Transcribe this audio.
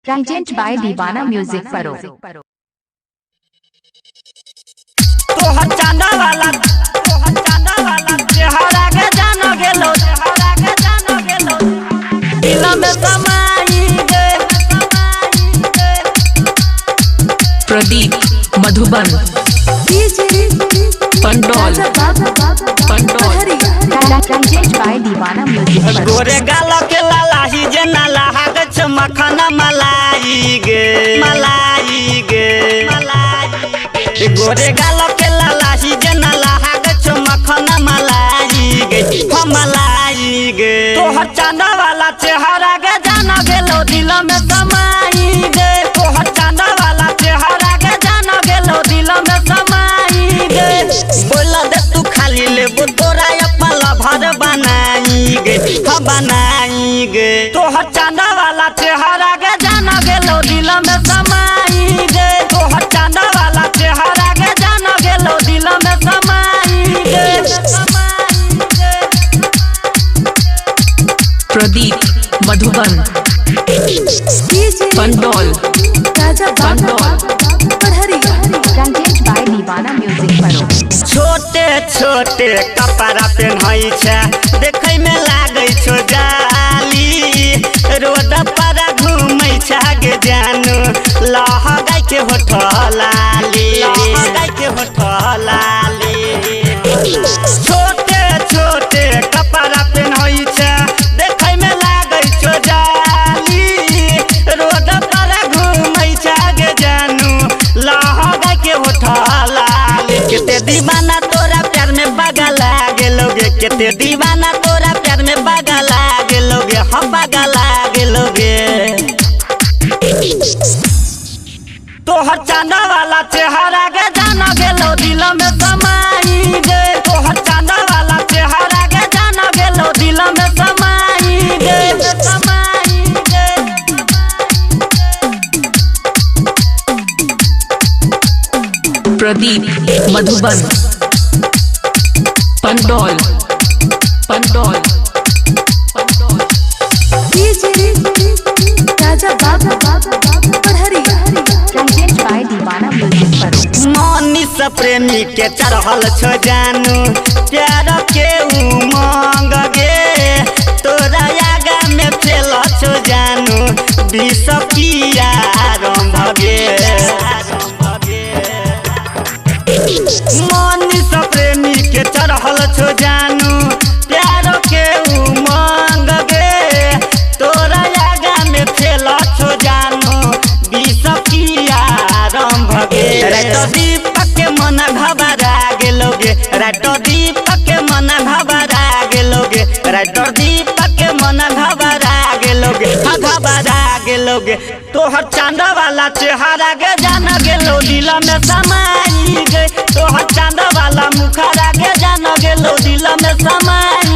Present by दीवाना music परो। तोहर चांदा वाला चेहरा के जानो गेलो दिल में समाई गे। प्रदीप मधुबन पंडौल प्रेजेंट बाय दीवाना म्यूजिक परो। गोरे गाल के लालाही जे नाला हागच मखना मलाई गे गोरे गाल के लालाही जे नाला हागच मखना मलाई गे तोहर चांदा वाला चेहरा के जाना गेलो दिल में समाई गे। तोहर चांदा वाला चेहरा के जाना गेलो दिल में समाई गे। बोला दे तू खाली लेबो तोरा अपन लभर बनाई गे तोहर चांदा वाला चेहरा के जाना गेलो दिल में समाई गे। तोहर चांदा वाला चेहरा के जाना गेलो दिल में समाई गे। प्रदीप मधुबन पंडौल प्रेजेंट बाय दीवाना म्यूजिक परो। छोटे छोटे कपड़ा पहनाई छे देखे में लागे छो जाली। रोड पर घूमै छे जानू लहगाई के होठलाली छोटे छोटे कपड़ा पहनाई छे देखे में लागे छो जाली। रोड पर घूमै छे जानू लहगाई के होठलाली। केते दीवाना तोरा प्यार में बगला गेलोगे केते दीवाना तोरा प्यार में बगला गेलोगे हम बगला गेलोगे। तोहर चांदा वाला चेहरा के जाना गेलो दिल में समाई गे। तोहर चांदा वाला चेहरा के जाना गेलो दिल में समाई गे। प्रदीप मधुबन पंडौल प्रेजेंट बाय दीवाना म्यूजिक परो। मनीष प्रेमी के चढ़ल छो जानू प्यार के उमंग गे। तोरा आगा में फैल छो जानू विष पिया रंभ गे। मनीष प्रेमी के चढ़ल छो जानू प्यार के उमंग गे। तोरा आगा में फैल छो जानू विष पिया रंभ गे। रात दीपक के मन घबरा गेलोगे रात दीपक के मन घबरा गेलोगे रात दीपक के मन घबरा गेलोगे तोहर चांदा वाला चेहरा के जाना गेलो दिल में समाई गे। तोहर चांदा वाला मुखरा के जाना गेलो दिल में समाई